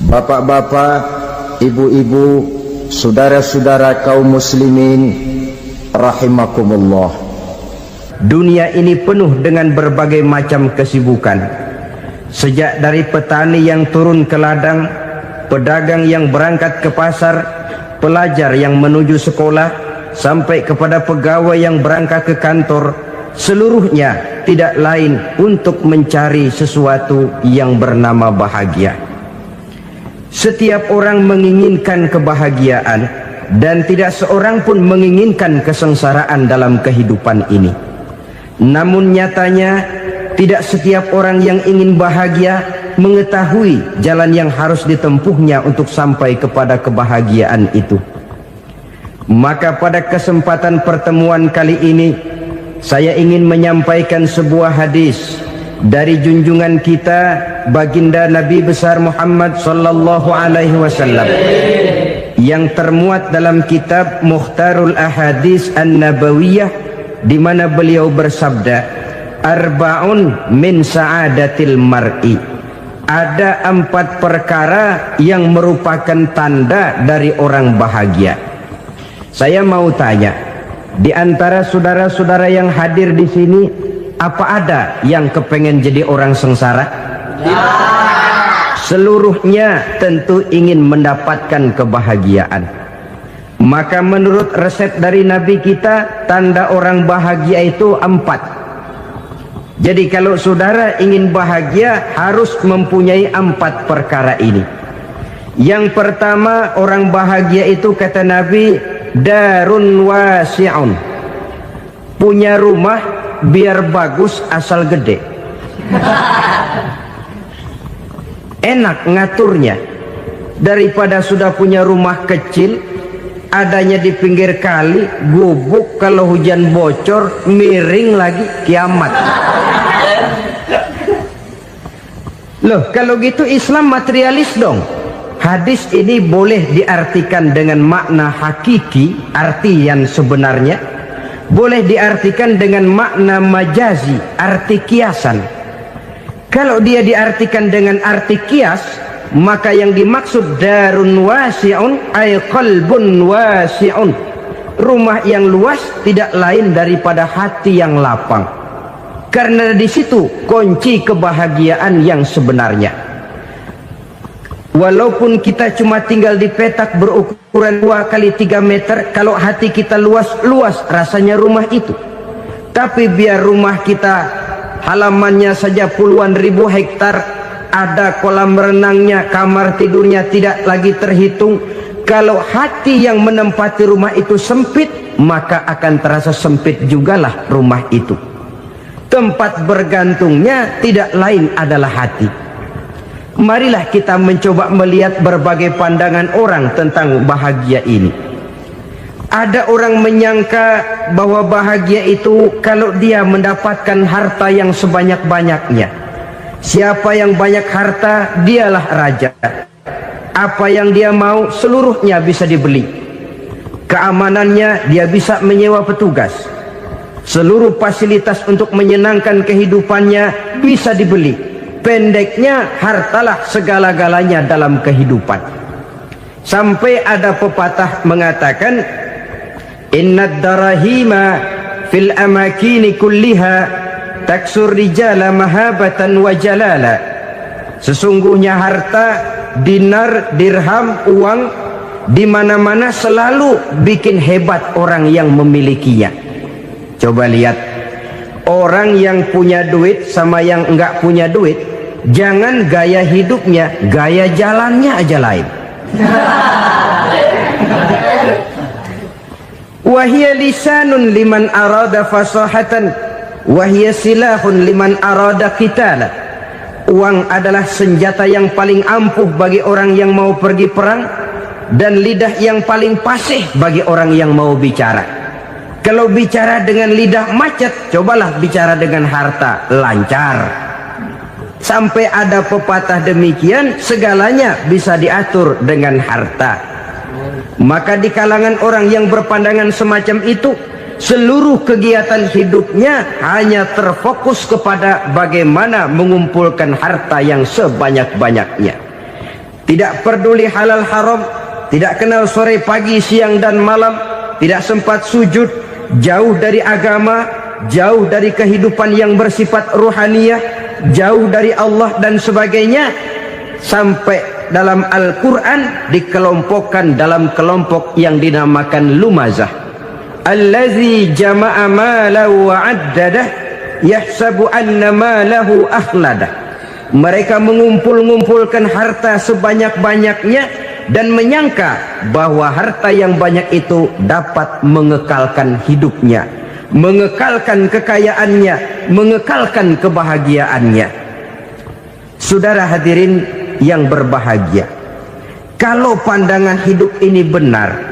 Bapak-bapak, ibu-ibu, saudara-saudara kaum muslimin rahimakumullah. Dunia ini penuh dengan berbagai macam kesibukan. Sejak dari petani yang turun ke ladang, pedagang yang berangkat ke pasar, pelajar yang menuju sekolah, sampai kepada pegawai yang berangkat ke kantor, seluruhnya tidak lain untuk mencari sesuatu yang bernama bahagia. Setiap orang menginginkan kebahagiaan, dan tidak seorang pun menginginkan kesengsaraan dalam kehidupan ini. Namun nyatanya tidak setiap orang yang ingin bahagia mengetahui jalan yang harus ditempuhnya untuk sampai kepada kebahagiaan itu. Maka pada kesempatan pertemuan kali ini, saya ingin menyampaikan sebuah hadis dari junjungan kita baginda Nabi besar Muhammad sallallahu alaihi wasallam yang termuat dalam kitab Mukhtarul Ahadits An-Nabawiyah, di mana beliau bersabda, arba'un min sa'adatil mar'i. Ada 4 perkara yang merupakan tanda dari orang bahagia. Saya mau tanya, di antara saudara-saudara yang hadir di sini, apa ada yang kepengen jadi orang sengsara? Ya. Seluruhnya tentu ingin mendapatkan kebahagiaan. Maka menurut resep dari Nabi kita, tanda orang bahagia itu 4. Jadi kalau saudara ingin bahagia, harus mempunyai 4 perkara ini. Yang pertama, orang bahagia itu kata Nabi, darun wasi'un. Punya rumah biar bagus asal gede. Enak ngaturnya, daripada sudah punya rumah kecil, adanya di pinggir kali, gubuk, kalau hujan bocor, miring lagi, kiamat. Loh, kalau gitu Islam materialis dong. Hadis ini boleh diartikan dengan makna hakiki, arti yang sebenarnya. Boleh diartikan dengan makna majazi, arti kiasan. Kalau dia diartikan dengan arti kias, maka yang dimaksud darun wasi'un ay qalbun wasi'un. Rumah yang luas tidak lain daripada hati yang lapang. Karena di situ kunci kebahagiaan yang sebenarnya. Walaupun kita cuma tinggal di petak berukuran 2 kali 3 meter, kalau hati kita luas-luas rasanya rumah itu. Tapi biar rumah kita halamannya saja puluhan ribu hektar, ada kolam renangnya, kamar tidurnya tidak lagi terhitung. Kalau hati yang menempati rumah itu sempit, maka akan terasa sempit jugalah rumah itu. Tempat bergantungnya tidak lain adalah hati. Marilah kita mencoba melihat berbagai pandangan orang tentang bahagia ini. Ada orang menyangka bahwa bahagia itu kalau dia mendapatkan harta yang sebanyak-banyaknya. Siapa yang banyak harta, dialah raja. Apa yang dia mau, seluruhnya bisa dibeli. Keamanannya, dia bisa menyewa petugas. Seluruh fasilitas untuk menyenangkan kehidupannya bisa dibeli. Pendeknya, hartalah segala-galanya dalam kehidupan. Sampai ada pepatah mengatakan, innad darahima fil amakini kulliha taksur rijala mahabatan wa jalala. Sesungguhnya harta, dinar, dirham, uang, di mana-mana selalu bikin hebat orang yang memilikinya. Coba lihat, orang yang punya duit sama yang enggak punya duit, jangan gaya hidupnya, gaya jalannya aja lain. Wahia lisanun liman arada fasahatan, wahia silahun liman arada qitala. Uang adalah senjata yang paling ampuh bagi orang yang mau pergi perang, dan lidah yang paling fasih bagi orang yang mau bicara. Kalau bicara dengan lidah macet, cobalah bicara dengan harta, lancar. Sampai ada pepatah demikian, segalanya bisa diatur dengan harta. Maka di kalangan orang yang berpandangan semacam itu, seluruh kegiatan hidupnya hanya terfokus kepada bagaimana mengumpulkan harta yang sebanyak-banyaknya. tidak peduli halal haram, tidak kenal sore pagi siang dan malam, tidak sempat sujud, jauh dari agama, jauh dari kehidupan yang bersifat ruhaniyah, jauh dari Allah dan sebagainya, sampai dalam Al-Quran dikelompokkan dalam kelompok yang dinamakan lumazah. Allazi jama'a malahu wa 'addadah yahsabu anna malahu akhladah. Mereka mengumpul-ngumpulkan harta sebanyak-banyaknya dan menyangka bahwa harta yang banyak itu dapat mengekalkan hidupnya, mengekalkan kekayaannya, mengekalkan kebahagiaannya. Saudara hadirin yang berbahagia, kalau pandangan hidup ini benar,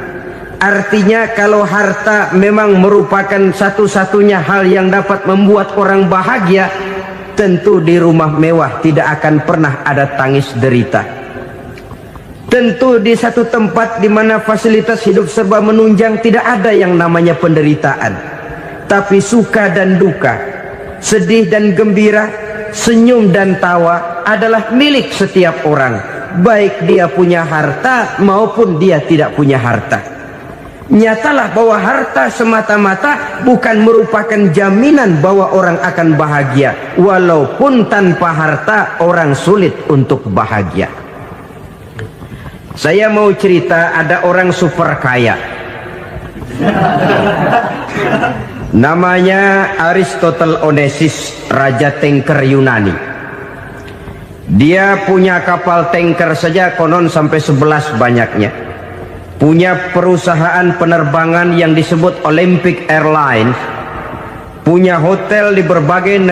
artinya kalau harta memang merupakan satu-satunya hal yang dapat membuat orang bahagia, tentu di rumah mewah tidak akan pernah ada tangis derita. Tentu di satu tempat di mana fasilitas hidup serba menunjang tidak ada yang namanya penderitaan. Tapi suka dan duka, sedih dan gembira, senyum dan tawa adalah milik setiap orang, baik dia punya harta maupun dia tidak punya harta. Nyatalah bahwa harta semata-mata bukan merupakan jaminan bahwa orang akan bahagia, walaupun tanpa harta orang sulit untuk bahagia. Saya mau cerita, ada orang super kaya, namanya Aristotle Onassis, raja tanker Yunani. Dia punya kapal tanker saja konon sampai 11 banyaknya. Punya perusahaan penerbangan yang disebut Olympic Airlines, punya hotel di berbagai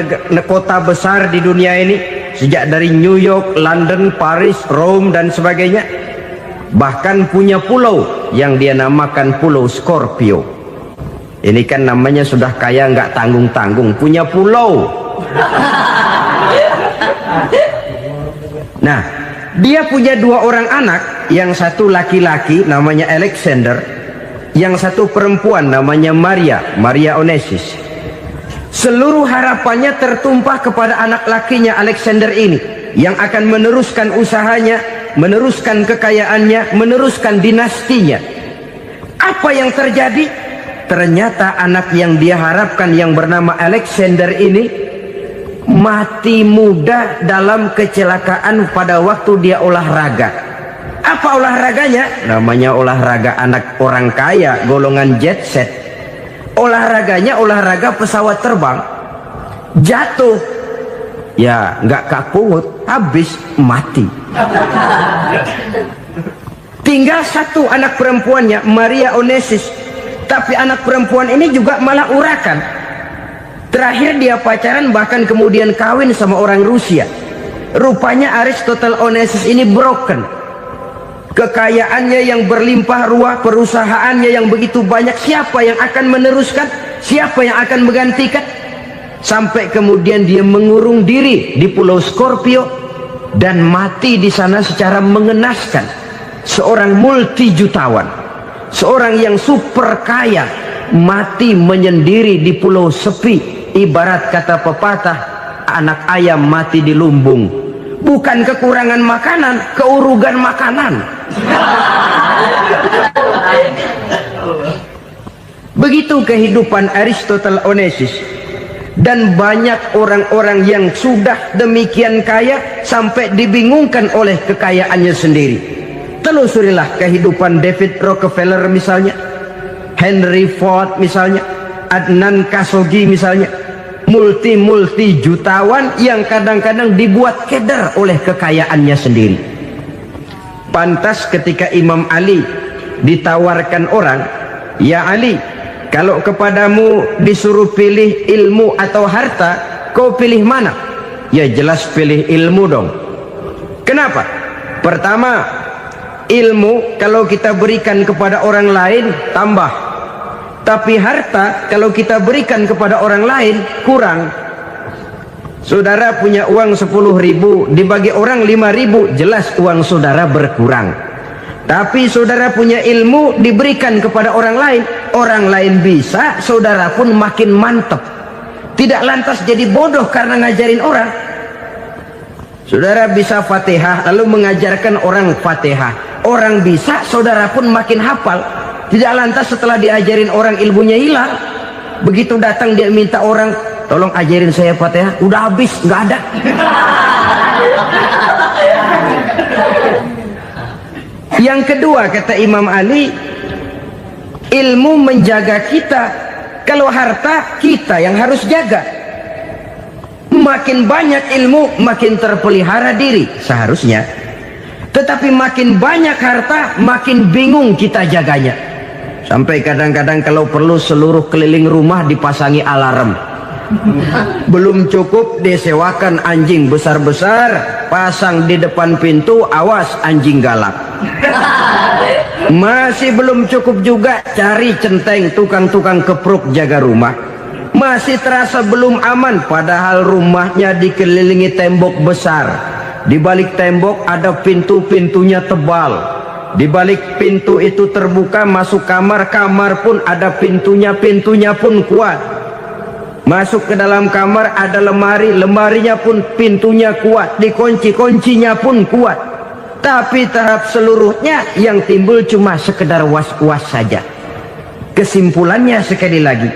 kota besar di dunia ini, sejak dari New York, London, Paris, Rome dan sebagainya. Bahkan punya pulau yang dia namakan Pulau Scorpio. Ini kan namanya sudah kaya nggak tanggung-tanggung, punya pulau. Nah, dia punya 2 orang anak, yang satu laki-laki namanya Alexander, yang satu perempuan namanya Maria Onassis. Seluruh harapannya tertumpah kepada anak lakinya Alexander ini, yang akan meneruskan usahanya, meneruskan kekayaannya, meneruskan dinastinya. Apa yang terjadi? Ternyata anak yang dia harapkan yang bernama Alexander ini mati muda dalam kecelakaan pada waktu dia olahraga. Apa olahraganya? Namanya olahraga anak orang kaya, golongan jet set. Olahraganya olahraga pesawat terbang. Jatuh, ya nggak kapungut, habis mati. Tinggal satu anak perempuannya, Maria Onassis. Tapi anak perempuan ini juga malah urakan. Terakhir dia pacaran, bahkan kemudian kawin sama orang Rusia. Rupanya Aristotle Onassis ini broken. Kekayaannya yang berlimpah ruah, perusahaannya yang begitu banyak, siapa yang akan meneruskan? Siapa yang akan menggantikan? Sampai kemudian dia mengurung diri di Pulau Scorpio dan mati di sana secara mengenaskan. Seorang multijutawan, seorang yang super kaya, mati menyendiri di pulau sepi. Ibarat kata pepatah, anak ayam mati di lumbung. Bukan kekurangan makanan, keurugan makanan. Begitu kehidupan Aristotle Onassis. Dan banyak orang-orang yang sudah demikian kaya sampai dibingungkan oleh kekayaannya sendiri. Telusurilah kehidupan David Rockefeller misalnya, Henry Ford misalnya, Adnan Khashoggi misalnya. Multi jutawan yang kadang-kadang dibuat keder oleh kekayaannya sendiri. Pantas ketika Imam Ali ditawarkan orang, "Ya Ali, kalau kepadamu disuruh pilih ilmu atau harta, kau pilih mana?" Ya jelas pilih ilmu dong. Kenapa? Pertama, ilmu kalau kita berikan kepada orang lain tambah. Tapi harta kalau kita berikan kepada orang lain kurang. Saudara punya uang 10.000, dibagi orang 5.000, jelas uang saudara berkurang. Tapi saudara punya ilmu, diberikan kepada orang lain bisa, saudara pun makin mantap. Tidak lantas jadi bodoh karena ngajarin orang. Saudara bisa Fatihah lalu mengajarkan orang Fatihah. Orang bisa, saudara pun makin hafal. Tidak lantas setelah diajarin orang ilmunya hilang. Begitu datang dia minta orang, tolong ajarin saya Fatihah, udah habis, nggak ada. Yang kedua kata Imam Ali, ilmu menjaga kita. Kalau harta, kita yang harus jaga. Makin banyak ilmu, makin terpelihara diri seharusnya. Tetapi makin banyak harta, makin bingung kita jaganya. Sampai kadang-kadang kalau perlu seluruh keliling rumah dipasangi alarm. Belum cukup disewakan anjing besar-besar, pasang di depan pintu, awas anjing galak. Masih belum cukup juga, cari centeng tukang-tukang kepruk jaga rumah. Masih terasa belum aman, padahal rumahnya dikelilingi tembok besar. Di balik tembok ada pintu-pintunya tebal. Di balik pintu itu terbuka masuk kamar, kamar pun ada pintunya, pintunya pun kuat. Masuk ke dalam kamar ada lemari, lemarinya pun pintunya kuat, dikunci, kuncinya pun kuat. Tapi tahap seluruhnya yang timbul cuma sekedar was-was saja. Kesimpulannya sekali lagi,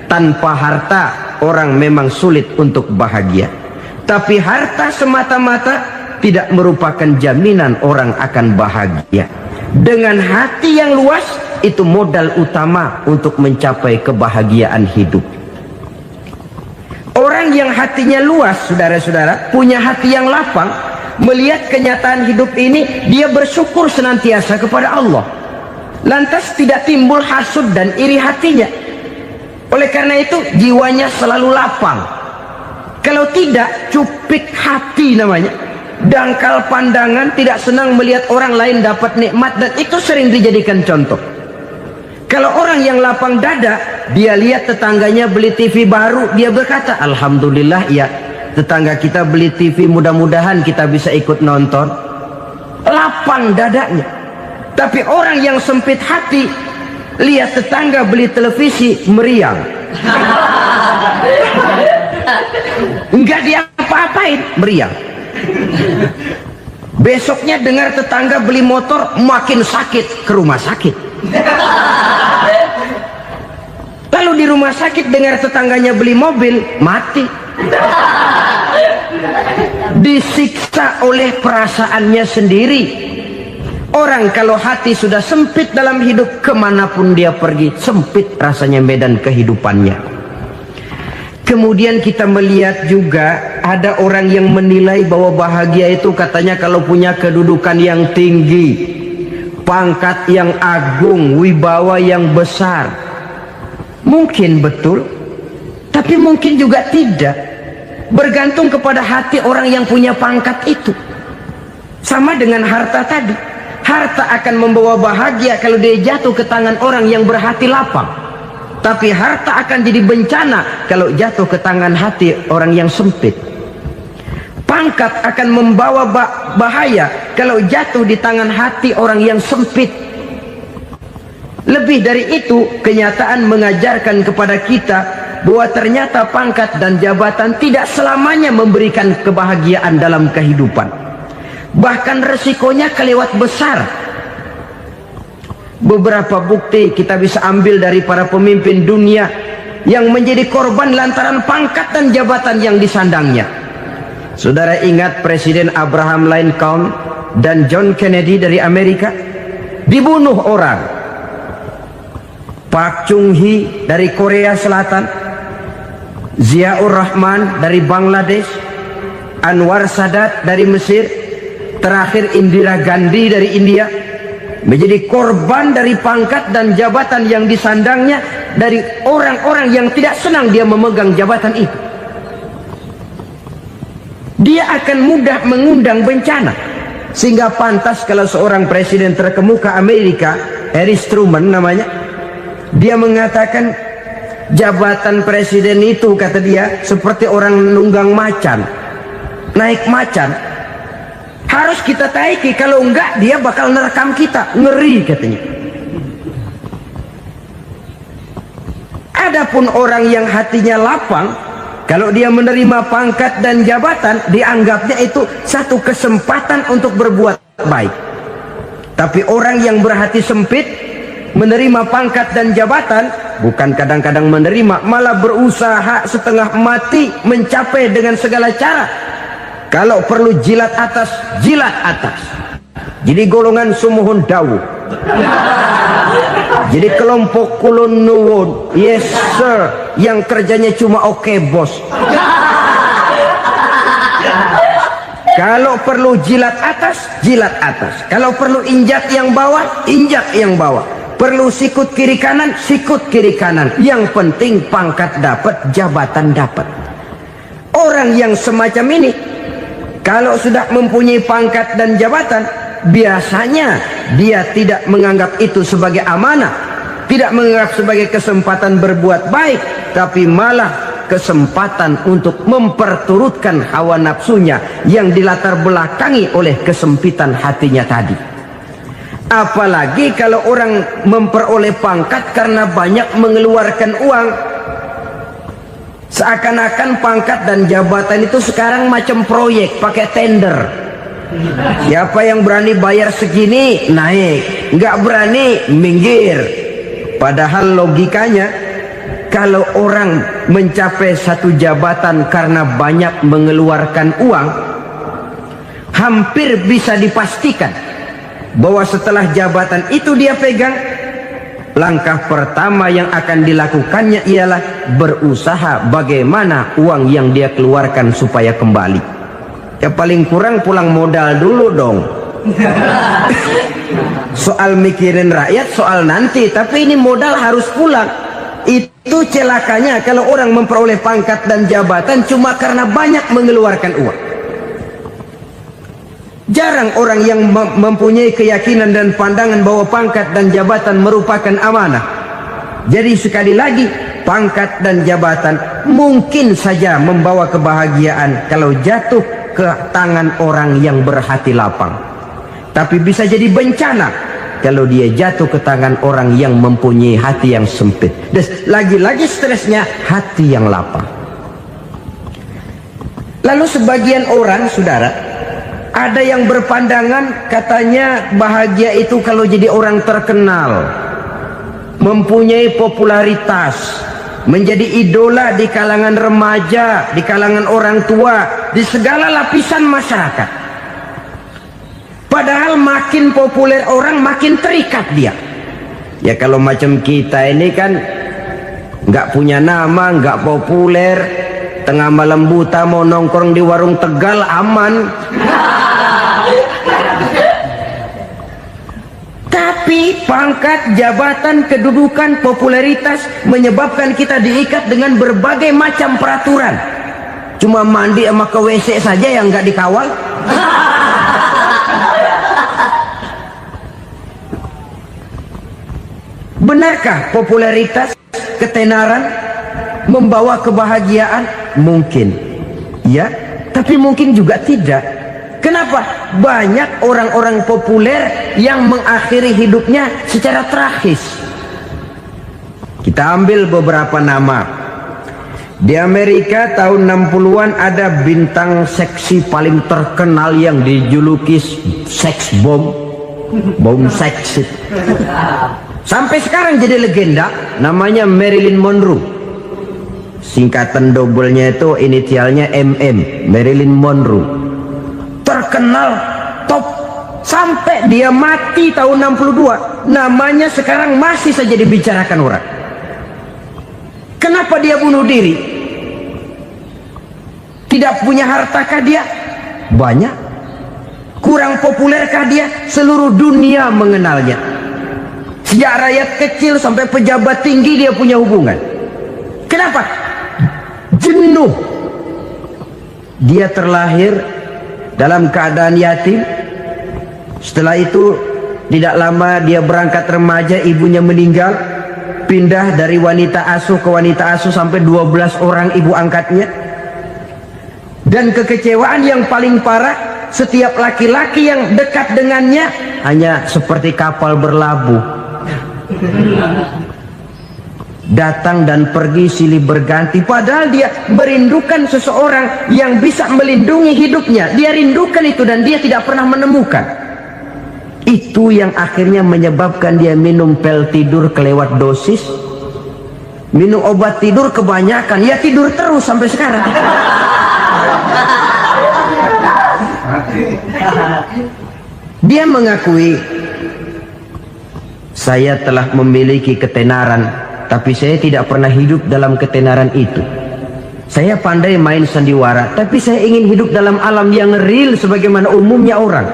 tanpa harta orang memang sulit untuk bahagia. Tapi harta semata-mata tidak merupakan jaminan orang akan bahagia. Dengan hati yang luas, itu modal utama untuk mencapai kebahagiaan hidup. Orang yang hatinya luas, saudara-saudara, punya hati yang lapang, melihat kenyataan hidup ini, dia bersyukur senantiasa kepada Allah. Lantas tidak timbul hasud dan iri hatinya. Oleh karena itu jiwanya selalu lapang. Kalau tidak, cupik hati namanya, dangkal pandangan, tidak senang melihat orang lain dapat nikmat, dan itu sering dijadikan contoh. Kalau orang yang lapang dada, dia lihat tetangganya beli TV baru, dia berkata, alhamdulillah ya, tetangga kita beli TV, mudah-mudahan kita bisa ikut nonton. Lapang dadanya. Tapi orang yang sempit hati, lihat tetangga beli televisi, meriang. Enggak diapa-apain, meriang. Besoknya dengar tetangga beli motor, makin sakit, ke rumah sakit. Lalu di rumah sakit dengar tetangganya beli mobil, mati. Disiksa oleh perasaannya sendiri. Orang kalau hati sudah sempit dalam hidup, kemanapun dia pergi, sempit rasanya medan kehidupannya. Kemudian kita melihat juga ada orang yang menilai bahwa bahagia itu katanya kalau punya kedudukan yang tinggi, pangkat yang agung, wibawa yang besar. Mungkin betul, tapi mungkin juga tidak. Bergantung kepada hati orang yang punya pangkat itu. Sama dengan harta tadi. Harta akan membawa bahagia kalau dia jatuh ke tangan orang yang berhati lapang. Tapi harta akan jadi bencana kalau jatuh ke tangan hati orang yang sempit. Pangkat akan membawa bahaya kalau jatuh di tangan hati orang yang sempit. Lebih dari itu, kenyataan mengajarkan kepada kita bahwa ternyata pangkat dan jabatan tidak selamanya memberikan kebahagiaan dalam kehidupan. Bahkan resikonya kelewat besar. Beberapa bukti kita bisa ambil dari para pemimpin dunia yang menjadi korban lantaran pangkat dan jabatan yang disandangnya. Saudara ingat Presiden Abraham Lincoln dan John Kennedy dari Amerika? Dibunuh orang. Park Chung-hee dari Korea Selatan, Ziaur Rahman dari Bangladesh, Anwar Sadat dari Mesir, terakhir Indira Gandhi dari India, menjadi korban dari pangkat dan jabatan yang disandangnya dari orang-orang yang tidak senang dia memegang jabatan itu. Dia akan mudah mengundang bencana. Sehingga pantas kalau seorang presiden terkemuka Amerika, Harry Truman namanya, dia mengatakan jabatan presiden itu, kata dia, seperti orang nunggang macan, naik macan. Harus kita taiki, kalau enggak dia bakal nerekam kita, ngeri katanya. Adapun orang yang hatinya lapang, Kalau dia menerima pangkat dan jabatan, dianggapnya itu satu kesempatan untuk berbuat baik. Tapi orang yang berhati sempit, menerima pangkat dan jabatan, bukan kadang-kadang menerima, malah berusaha setengah mati mencapai dengan segala cara. Kalau perlu jilat atas, jilat atas. Jadi golongan sumuhun dawu. Jadi kelompok kulon nuwun, yes sir, yang kerjanya cuma oke bos. Kalau perlu jilat atas, jilat atas. Kalau perlu injak yang bawah, injak yang bawah. Perlu sikut kiri kanan, sikut kiri kanan. Yang penting pangkat dapat, jabatan dapat. Orang yang semacam ini, kalau sudah mempunyai pangkat dan jabatan, biasanya dia tidak menganggap itu sebagai amanah, tidak menganggap sebagai kesempatan berbuat baik, tapi malah kesempatan untuk memperturutkan hawa nafsunya yang dilatar belakangi oleh kesempitan hatinya tadi. Apalagi kalau orang memperoleh pangkat karena banyak mengeluarkan uang, seakan-akan pangkat dan jabatan itu sekarang macam proyek pakai tender. Siapa yang berani bayar segini naik, nggak berani minggir. Padahal logikanya, kalau orang mencapai satu jabatan karena banyak mengeluarkan uang, hampir bisa dipastikan bahwa setelah jabatan itu dia pegang, langkah pertama yang akan dilakukannya ialah berusaha bagaimana uang yang dia keluarkan supaya kembali. Ya paling kurang pulang modal dulu dong. Soal mikirin rakyat soal nanti, tapi ini modal harus pulang. Itu celakanya kalau orang memperoleh pangkat dan jabatan cuma karena banyak mengeluarkan uang. Jarang orang yang mempunyai keyakinan dan pandangan bahwa pangkat dan jabatan merupakan amanah. Jadi sekali lagi, pangkat dan jabatan mungkin saja membawa kebahagiaan kalau jatuh ke tangan orang yang berhati lapang. Tapi bisa jadi bencana kalau dia jatuh ke tangan orang yang mempunyai hati yang sempit. Dan lagi-lagi stresnya hati yang lapang. Lalu sebagian orang, saudara, ada yang berpandangan katanya bahagia itu kalau jadi orang terkenal, mempunyai popularitas, menjadi idola di kalangan remaja, di kalangan orang tua, di segala lapisan masyarakat. Padahal makin populer orang, makin terikat dia. Ya kalau macam kita ini kan nggak punya nama, nggak populer, tengah malam buta mau nongkrong di warung Tegal aman. Tapi pangkat, jabatan, kedudukan, popularitas menyebabkan kita diikat dengan berbagai macam peraturan. Cuma mandi sama ke WC saja yang nggak dikawal. Benarkah popularitas, ketenaran membawa kebahagiaan? Mungkin, ya, tapi mungkin juga tidak. Kenapa? Banyak orang-orang populer yang mengakhiri hidupnya secara tragis. Kita ambil beberapa nama. Di Amerika tahun 60-an ada bintang seksi paling terkenal yang dijuluki seks bom. Bom seks. Sampai sekarang jadi legenda, namanya Marilyn Monroe. Singkatan doublenya itu inisialnya MM, Marilyn Monroe. Terkenal, top, sampai dia mati tahun 62. Namanya sekarang masih saja dibicarakan orang. Kenapa dia bunuh diri? Tidak punya hartakah dia? Banyak. Kurang populerkah dia? Seluruh dunia mengenalnya. Sejak rakyat kecil sampai pejabat tinggi dia punya hubungan. Kenapa? Jenuh. Dia terlahir dalam keadaan yatim. Setelah itu tidak lama dia berangkat remaja, ibunya meninggal. Pindah dari wanita asuh ke wanita asuh sampai 12 orang ibu angkatnya. Dan kekecewaan yang paling parah, setiap laki-laki yang dekat dengannya hanya seperti kapal berlabuh. datang dan pergi silih berganti, padahal dia merindukan seseorang yang bisa melindungi hidupnya. Dia rindukan itu dan dia tidak pernah menemukan. Itu yang akhirnya menyebabkan dia minum pil tidur kelewat dosis, minum obat tidur kebanyakan, ya tidur terus sampai sekarang. Dia mengakui, saya telah memiliki ketenaran, tapi saya tidak pernah hidup dalam ketenaran itu. Saya pandai main sandiwara, tapi saya ingin hidup dalam alam yang real sebagaimana umumnya orang.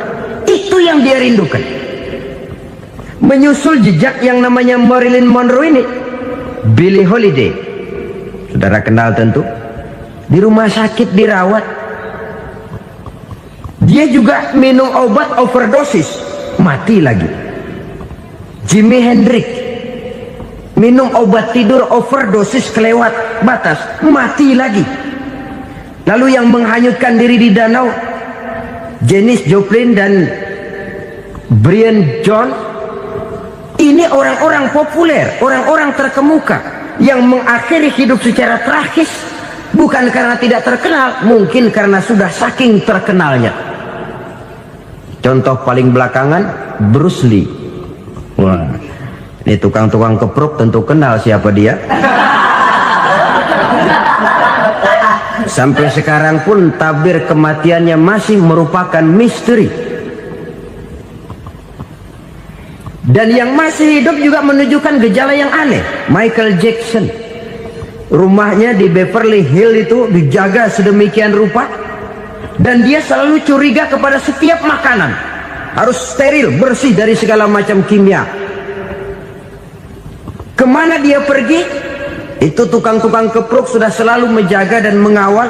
Itu yang dia rindukan. Menyusul jejak yang namanya Marilyn Monroe ini, Billie Holiday, saudara kenal tentu, di rumah sakit dirawat. Dia juga minum obat overdosis, mati lagi. Jimi Hendrix minum obat tidur overdosis kelewat batas, mati lagi. Lalu yang menghanyutkan diri di danau, Janis Joplin dan Brian Jones. Ini orang-orang populer, orang-orang terkemuka yang mengakhiri hidup secara tragis, bukan karena tidak terkenal, mungkin karena sudah saking terkenalnya. Contoh paling belakangan, Bruce Lee. Wah, ini tukang-tukang keprok tentu kenal siapa dia. Sampai sekarang pun tabir kematiannya masih merupakan misteri. Dan yang masih hidup juga menunjukkan gejala yang aneh. Michael Jackson, rumahnya di Beverly Hills itu dijaga sedemikian rupa, dan dia selalu curiga kepada setiap makanan harus steril, bersih dari segala macam kimia. Kemana dia pergi, itu tukang-tukang keprok sudah selalu menjaga dan mengawal,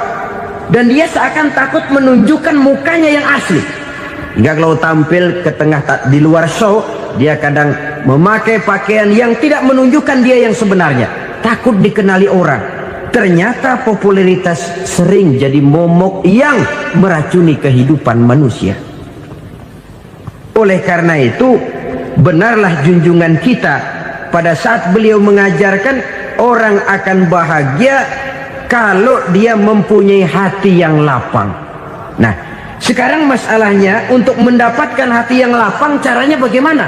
dan dia seakan takut menunjukkan mukanya yang asli. Hingga kalau tampil ke tengah di luar show, dia kadang memakai pakaian yang tidak menunjukkan dia yang sebenarnya, takut dikenali orang. Ternyata popularitas sering jadi momok yang meracuni kehidupan manusia. Oleh karena itu, benarlah junjungan kita pada saat beliau mengajarkan orang akan bahagia kalau dia mempunyai hati yang lapang. Nah, sekarang masalahnya untuk mendapatkan hati yang lapang, caranya bagaimana?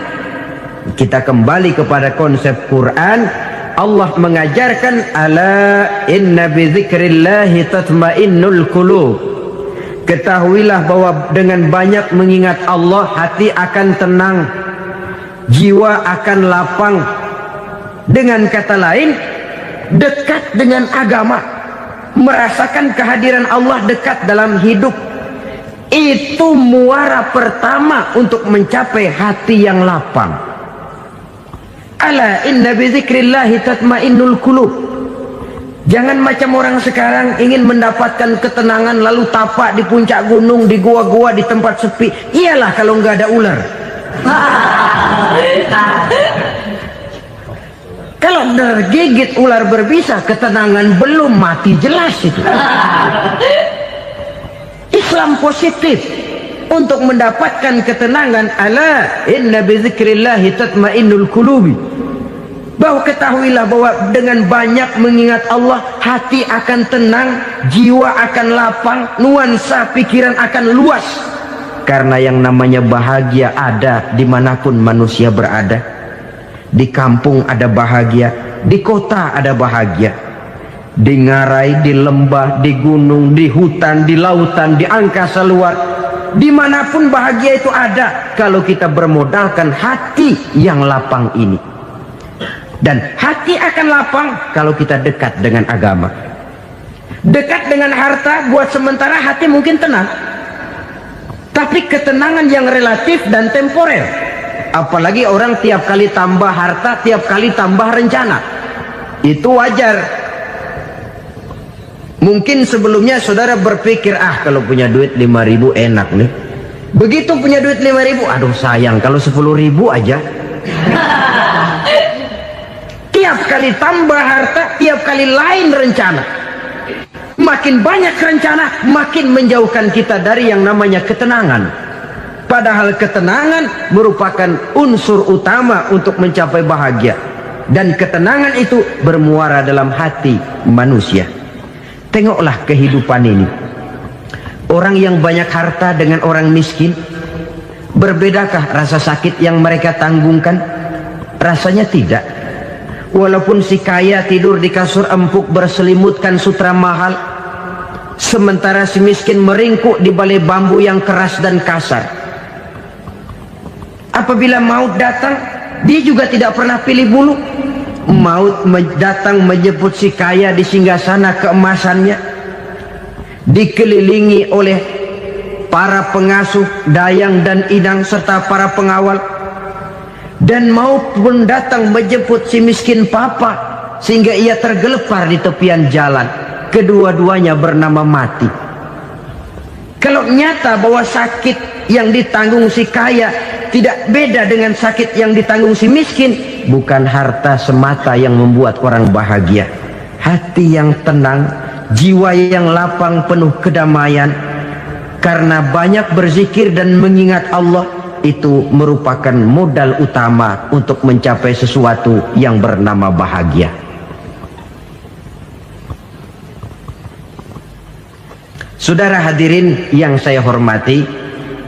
Kita kembali kepada konsep Quran. Allah mengajarkan, ala inna bidzikrillahi tatmainnul qulub. Ketahuilah bahwa dengan banyak mengingat Allah, hati akan tenang, jiwa akan lapang. Dengan kata lain, dekat dengan agama, merasakan kehadiran Allah dekat dalam hidup. Itu muara pertama untuk mencapai hati yang lapang. Ala inna bizikrillahi tatmainnul qulub. Jangan macam orang sekarang ingin mendapatkan ketenangan lalu tapak di puncak gunung, di gua-gua, di tempat sepi. Iyalah kalau nggak ada ular. Kalau tergigit ular berbisa, ketenangan belum, mati jelas itu. Islam positif untuk mendapatkan ketenangan. Ala inna bizikrillahi tatmainnul qulubi. Bahwa ketahuilah bahwa dengan banyak mengingat Allah, hati akan tenang, jiwa akan lapang, nuansa pikiran akan luas. Karena yang namanya bahagia ada dimanapun manusia berada. Di kampung ada bahagia, di kota ada bahagia, di ngarai, di lembah, di gunung, di hutan, di lautan, di angkasa luar, dimanapun bahagia itu ada kalau kita bermodalkan hati yang lapang ini. Dan hati akan lapang kalau kita dekat dengan agama. Dekat dengan harta buat sementara hati mungkin tenang, tapi ketenangan yang relatif dan temporer. Apalagi orang tiap kali tambah harta, tiap kali tambah rencana, itu wajar. Mungkin sebelumnya saudara berpikir, kalau punya duit 5.000 enak nih. Begitu punya duit 5.000, aduh sayang kalau 10.000 aja. Tiap kali tambah harta, tiap kali lain rencana. Makin banyak rencana, makin menjauhkan kita dari yang namanya ketenangan. Padahal ketenangan merupakan unsur utama untuk mencapai bahagia. dan ketenangan itu bermuara dalam hati manusia. Tengoklah kehidupan ini. Orang yang banyak harta dengan orang miskin, berbedakah rasa sakit yang mereka tanggungkan? Rasanya tidak. Walaupun si kaya tidur di kasur empuk berselimutkan sutra mahal, sementara si miskin meringkuk di balai bambu yang keras dan kasar. Apabila maut datang, dia juga tidak pernah pilih bulu. Maut datang menjemput si kaya di singgasana keemasannya, dikelilingi oleh para pengasuh, dayang dan inang serta para pengawal. Dan maut pun datang menjemput si miskin papa, sehingga ia tergelepar di tepian jalan. Kedua-duanya bernama mati. Kalau nyata bahwa sakit yang ditanggung si kaya tidak beda dengan sakit yang ditanggung si miskin, bukan harta semata yang membuat orang bahagia. Hati yang tenang, jiwa yang lapang penuh kedamaian karena banyak berzikir dan mengingat Allah, itu merupakan modal utama untuk mencapai sesuatu yang bernama bahagia. Saudara hadirin yang saya hormati,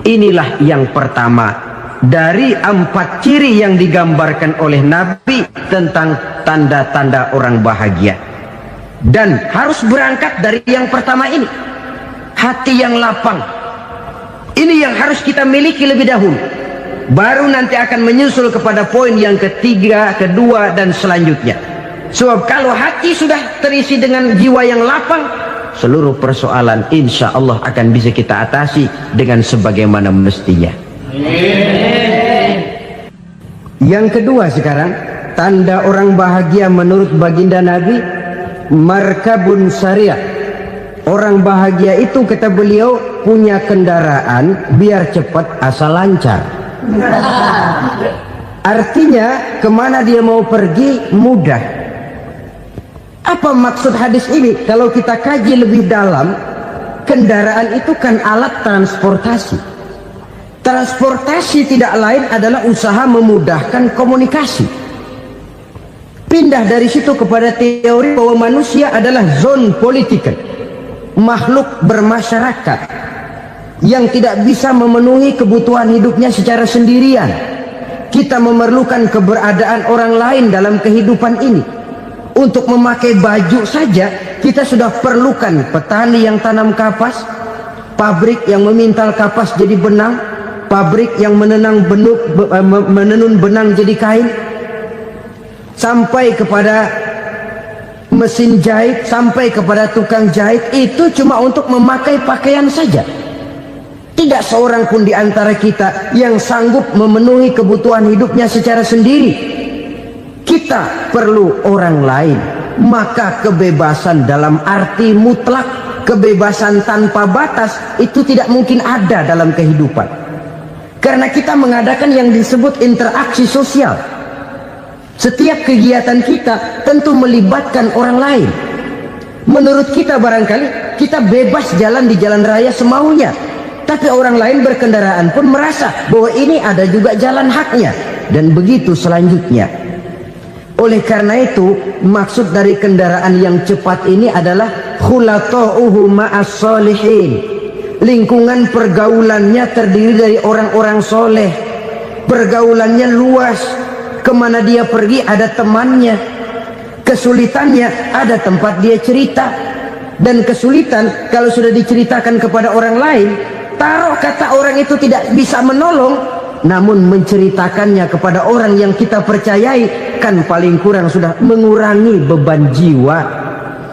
inilah yang pertama dari 4 ciri yang digambarkan oleh Nabi tentang tanda-tanda orang bahagia. Dan harus berangkat dari yang pertama ini, hati yang lapang. Ini yang harus kita miliki lebih dahulu, baru nanti akan menyusul kepada poin yang ketiga, kedua dan selanjutnya. Sebab kalau hati sudah terisi dengan jiwa yang lapang, seluruh persoalan insya Allah akan bisa kita atasi dengan sebagaimana mestinya. Yang kedua sekarang, tanda orang bahagia menurut baginda Nabi, markabun syariah. Orang bahagia itu, kata beliau, punya kendaraan biar cepat asal lancar. Artinya kemana dia mau pergi mudah. Apa maksud hadis ini? Kalau kita kaji lebih dalam, kendaraan itu kan alat transportasi. Transportasi tidak lain adalah usaha memudahkan komunikasi. Pindah dari situ kepada teori bahwa manusia adalah zon political, makhluk bermasyarakat yang tidak bisa memenuhi kebutuhan hidupnya secara sendirian. Kita memerlukan keberadaan orang lain dalam kehidupan ini. Untuk memakai baju saja kita sudah perlukan petani yang tanam kapas, pabrik yang memintal kapas jadi benang, pabrik yang menenun benang jadi kain, sampai kepada mesin jahit, sampai kepada tukang jahit. Itu cuma untuk memakai pakaian saja. Tidak seorang pun di antara kita yang sanggup memenuhi kebutuhan hidupnya secara sendiri. Kita perlu orang lain. Maka kebebasan dalam arti mutlak, kebebasan tanpa batas, itu tidak mungkin ada dalam kehidupan. Karena kita mengadakan yang disebut interaksi sosial. Setiap kegiatan kita tentu melibatkan orang lain. Menurut kita barangkali kita bebas jalan di jalan raya semaunya, tapi orang lain berkendaraan pun merasa bahwa ini ada juga jalan haknya, dan begitu selanjutnya. Oleh karena itu, maksud dari kendaraan yang cepat ini adalah khulata'uhu ma'as solihin. Lingkungan pergaulannya terdiri dari orang-orang soleh. Pergaulannya luas. Kemana dia pergi ada temannya. Kesulitannya ada tempat dia cerita. Dan kesulitan kalau sudah diceritakan kepada orang lain, taruh kata orang itu tidak bisa menolong, namun menceritakannya kepada orang yang kita percayai, kan paling kurang sudah mengurangi beban jiwa,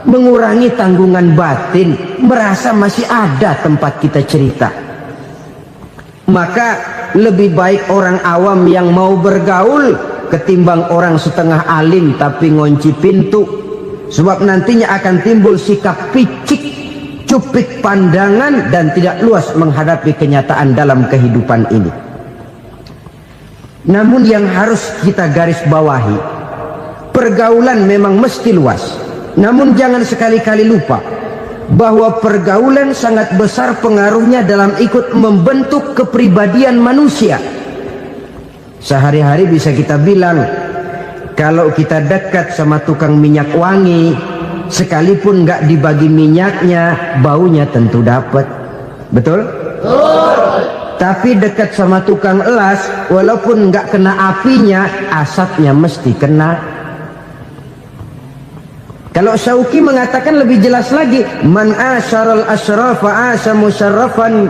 mengurangi tanggungan batin, merasa masih ada tempat kita cerita. Maka lebih baik orang awam yang mau bergaul ketimbang orang setengah alim tapi ngunci pintu. Sebab nantinya akan timbul sikap picik, cupik pandangan, dan tidak luas menghadapi kenyataan dalam kehidupan ini. Namun yang harus kita garis bawahi, pergaulan memang mesti luas. Namun jangan sekali-kali lupa bahwa pergaulan sangat besar pengaruhnya dalam ikut membentuk kepribadian manusia. Sehari-hari bisa kita bilang, Kalau kita dekat sama tukang minyak wangi, sekalipun nggak dibagi minyaknya, baunya tentu dapat. Betul? Tapi dekat sama tukang elas, walaupun nggak kena apinya, asapnya mesti kena. Kalau Syauqi mengatakan lebih jelas lagi, man asyaral asrafa asa musyarrafan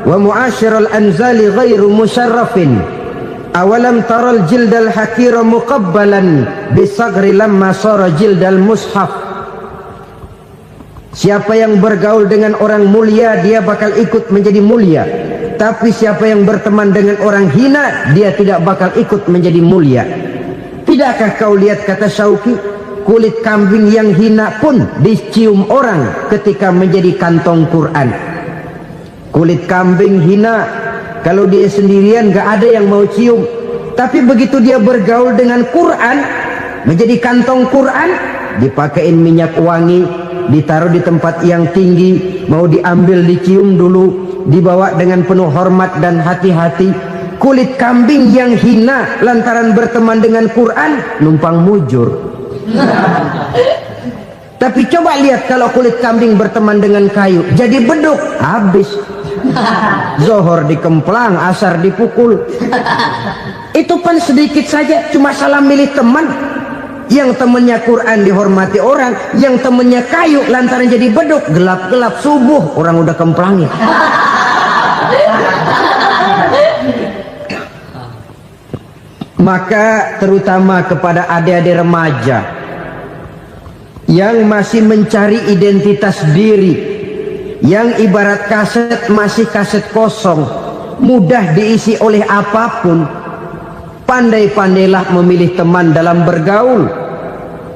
wa muasyiral anzali ghairu musyarrafin. Awalam taral jildal hakira muqabbalan bisagri lamma sara jildal mushaf. Siapa yang bergaul dengan orang mulia, dia bakal ikut menjadi mulia. Tapi siapa yang berteman dengan orang hina, dia tidak bakal ikut menjadi mulia. Tidakkah kau lihat, kata Syauqi, kulit kambing yang hina pun dicium orang ketika menjadi kantong Quran. Kulit kambing hina, kalau dia sendirian gak ada yang mau cium. Tapi begitu dia bergaul dengan Quran, menjadi kantong Quran, dipakein minyak wangi, ditaruh di tempat yang tinggi, mau diambil dicium dulu, dibawa dengan penuh hormat dan hati-hati. Kulit kambing yang hina lantaran berteman dengan Quran, numpang mujur. Tapi coba lihat kalau kulit kambing berteman dengan kayu, jadi beduk, habis. Zohor dikemplang, asar dipukul. Itu kan sedikit saja, cuma salah milih teman. Yang temennya Quran dihormati orang, yang temennya kayu lantaran jadi beduk, gelap-gelap subuh orang udah kemplangin. Maka terutama kepada adik-adik remaja yang masih mencari identitas diri, yang ibarat kaset masih kaset kosong, mudah diisi oleh apapun, pandai-pandailah memilih teman dalam bergaul.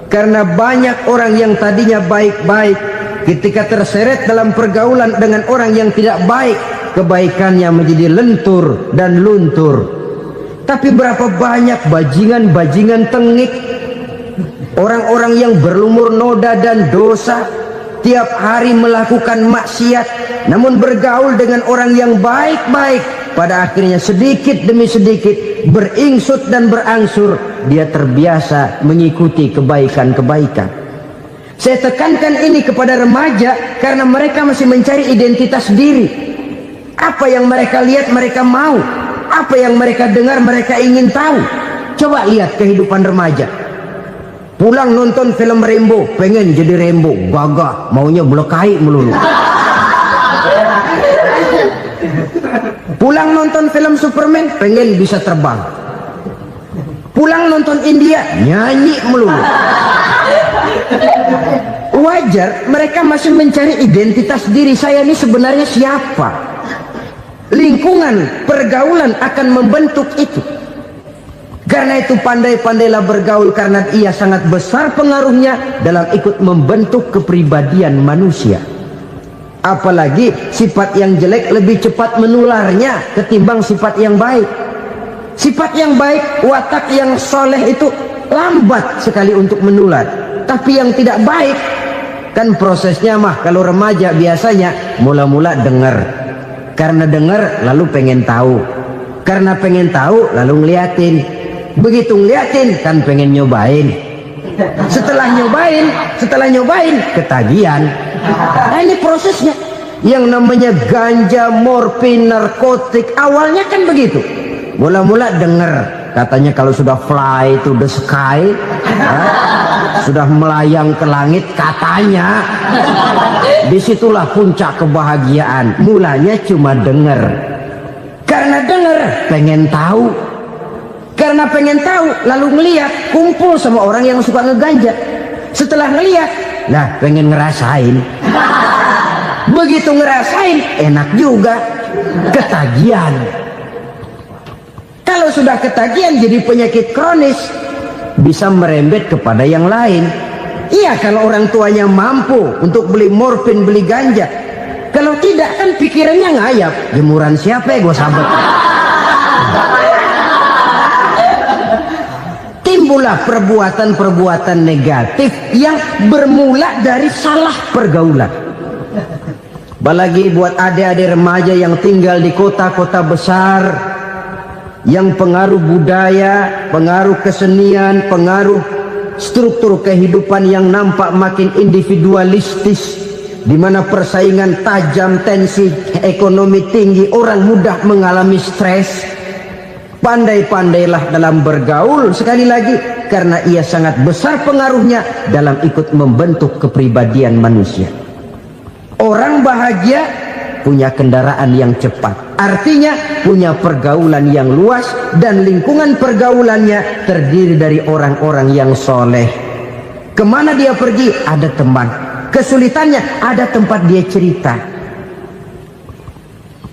Karena banyak orang yang tadinya baik-baik, ketika terseret dalam pergaulan dengan orang yang tidak baik, kebaikannya menjadi lentur dan luntur. Tapi berapa banyak bajingan-bajingan tengik, orang-orang yang berlumur noda dan dosa, tiap hari melakukan maksiat, namun bergaul dengan orang yang baik-baik, pada akhirnya sedikit demi sedikit beringsut dan berangsur dia terbiasa mengikuti kebaikan-kebaikan. Saya tekankan ini kepada remaja karena mereka masih mencari identitas diri. Apa yang mereka lihat mereka mau, apa yang mereka dengar mereka ingin tahu. Coba lihat kehidupan remaja. Pulang nonton film Rembo, pengen jadi Rembo, gagah, maunya belekai melulu. Pulang nonton film Superman, pengen bisa terbang. Pulang nonton India, nyanyi melulu. Wajar, mereka masih mencari identitas diri. Saya ini sebenarnya siapa? Lingkungan, pergaulan akan membentuk itu. Karena itu pandai-pandailah bergaul, karena ia sangat besar pengaruhnya dalam ikut membentuk kepribadian manusia. Apalagi sifat yang jelek lebih cepat menularnya ketimbang sifat yang baik. Sifat yang baik, watak yang soleh itu lambat sekali untuk menular. Tapi yang tidak baik, kan prosesnya mah kalau remaja biasanya mula-mula dengar. Karena dengar lalu pengen tahu. Karena pengen tahu lalu ngeliatin. Begitu ngeliatin kan pengen nyobain. Setelah nyobain ketagihan. Nah ini prosesnya. Yang namanya ganja, morfin, narkotik, awalnya kan begitu. Mula-mula denger, katanya kalau sudah fly to the sky, sudah melayang ke langit, katanya disitulah puncak kebahagiaan. Mulanya cuma denger. Karena denger pengen tahu. Karena pengen tahu lalu ngeliat, kumpul sama orang yang suka ngeganja. Setelah ngeliat, nah pengen ngerasain. Begitu ngerasain enak juga, ketagihan. Kalau sudah ketagihan jadi penyakit kronis, bisa merembet kepada yang lain. Iya, kalau orang tuanya mampu untuk beli morfin, beli ganja. Kalau tidak kan pikirannya ngayap, jemuran siapa ya gue sabet. Timbullah perbuatan-perbuatan negatif yang bermula dari salah pergaulan. Apalagi buat adik-adik remaja yang tinggal di kota-kota besar, yang pengaruh budaya, pengaruh kesenian, pengaruh struktur kehidupan yang nampak makin individualistis, di mana persaingan tajam, tensi ekonomi tinggi, orang mudah mengalami stres. Pandai-pandailah dalam bergaul, sekali lagi, karena ia sangat besar pengaruhnya dalam ikut membentuk kepribadian manusia. Orang bahagia punya kendaraan yang cepat, artinya punya pergaulan yang luas, dan lingkungan pergaulannya terdiri dari orang-orang yang soleh. Kemana dia pergi, ada teman. Kesulitannya, ada tempat dia cerita.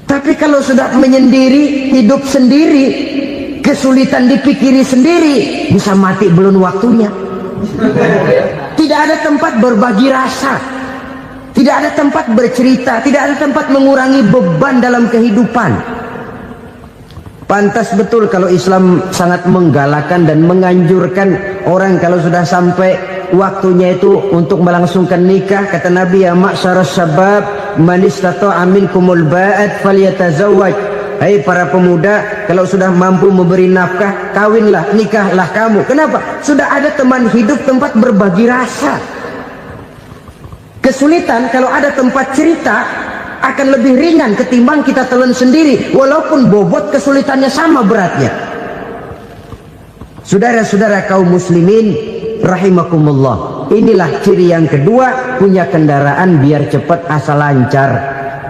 Tapi kalau sudah menyendiri, hidup sendiri, kesulitan dipikiri sendiri, bisa mati belum waktunya. Tidak ada tempat berbagi rasa, tidak ada tempat bercerita, tidak ada tempat mengurangi beban dalam kehidupan. Pantas betul kalau Islam sangat menggalakkan dan menganjurkan orang kalau sudah sampai waktunya itu untuk melangsungkan nikah. Kata Nabi, ya ma'syaras syabab man istata'a minkumul ba'at falyatazawwaj. Hai para pemuda, kalau sudah mampu memberi nafkah, kawinlah, nikahlah kamu. Kenapa? Sudah ada teman hidup, tempat berbagi rasa. Kesulitan kalau ada tempat cerita akan lebih ringan ketimbang kita telan sendiri, walaupun bobot kesulitannya sama beratnya. Saudara-saudara kaum muslimin rahimakumullah, inilah ciri yang kedua, punya kendaraan biar cepat asal lancar.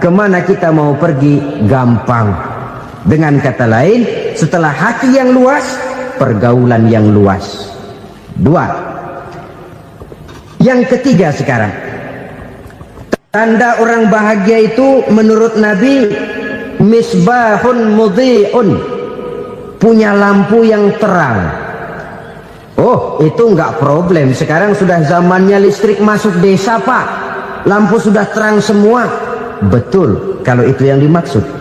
Kemana kita mau pergi gampang. Dengan kata lain, setelah hati yang luas, pergaulan yang luas. Dua. Yang ketiga sekarang, tanda orang bahagia itu menurut Nabi, misbahun mudhi'un, punya lampu yang terang. Oh, itu enggak problem. Sekarang sudah zamannya listrik masuk desa, Pak. Lampu sudah terang semua. Betul, kalau itu yang dimaksud.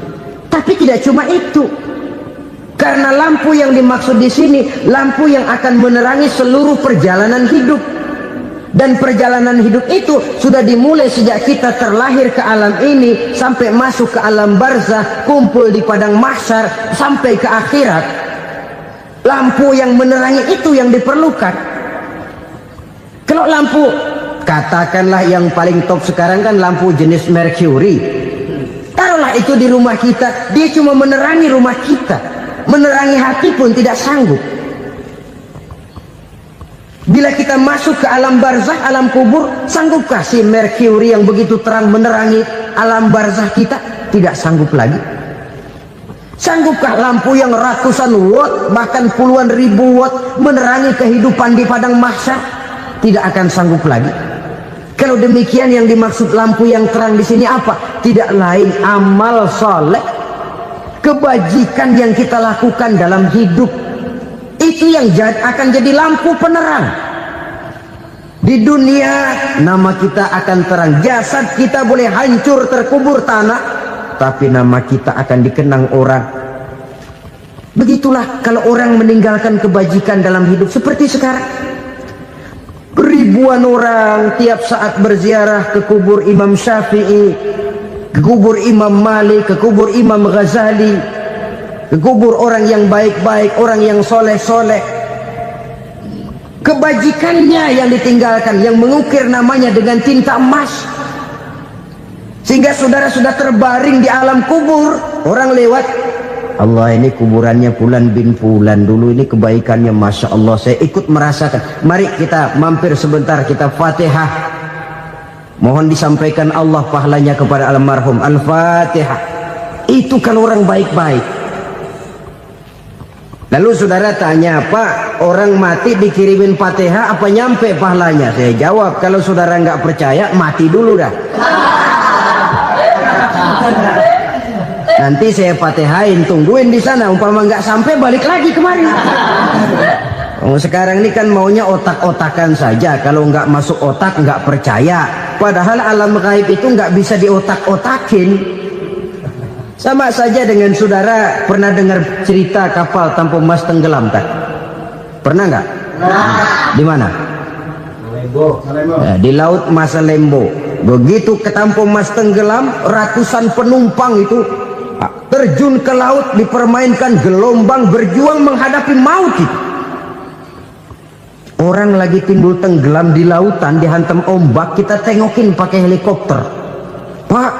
Tapi tidak cuma itu. Karena lampu yang dimaksud di sini, lampu yang akan menerangi seluruh perjalanan hidup. Dan perjalanan hidup itu sudah dimulai sejak kita terlahir ke alam ini, sampai masuk ke alam barzah, kumpul di padang mahsyar, sampai ke akhirat. Lampu yang menerangi itu yang diperlukan. Kalau lampu, katakanlah yang paling top sekarang kan lampu jenis Mercury. Taruhlah itu di rumah kita, dia cuma menerangi rumah kita, menerangi hati pun tidak sanggup. Bila kita masuk ke alam barzah, alam kubur, sanggupkah si Mercury yang begitu terang menerangi alam barzah kita? Tidak sanggup lagi. Sanggupkah lampu yang ratusan watt, bahkan puluhan ribu watt menerangi kehidupan di padang mahsyar? Tidak akan sanggup lagi. Kalau demikian, yang dimaksud lampu yang terang di sini apa? Tidak lain amal soleh, kebajikan yang kita lakukan dalam hidup. Itu yang akan jadi lampu penerang. Di dunia nama kita akan terang, jasad kita boleh hancur terkubur tanah, tapi nama kita akan dikenang orang. Begitulah kalau orang meninggalkan kebajikan dalam hidup seperti sekarang. Ribuan orang tiap saat berziarah ke kubur Imam Syafi'i, ke kubur Imam Malik, ke kubur Imam Ghazali, ke kubur orang yang baik-baik, orang yang soleh-soleh. Kebajikannya yang ditinggalkan, yang mengukir namanya dengan tinta emas, sehingga saudara sudah terbaring di alam kubur. Orang lewat, Allah, ini kuburannya Fulan bin Fulan, dulu ini kebaikannya Masya Allah, saya ikut merasakan. Mari kita mampir sebentar, kita Fatihah, mohon disampaikan Allah pahalanya kepada almarhum. Al-Fatihah. Itu kalau orang baik-baik. Lalu saudara tanya, Pak, orang mati dikirimin Fatihah apa nyampe pahalanya? Saya jawab, kalau saudara nggak percaya, mati dulu dah. Nanti saya Fatihain, tungguin di sana, umpama nggak sampai balik lagi kemari. Oh, sekarang ini kan maunya otak-otakan saja, kalau nggak masuk otak nggak percaya. Padahal alam gaib itu nggak bisa diotak-otakin. Sama saja dengan saudara pernah dengar cerita kapal Tampu Mas tenggelam tak? Pernah nggak? Di mana? Di Laut Masalembo. Begitu ke Tampu Mas tenggelam, ratusan penumpang itu terjun ke laut, dipermainkan gelombang, berjuang menghadapi maut itu. Orang lagi timbul tenggelam di lautan, dihantam ombak, kita tengokin pakai helikopter. Pak,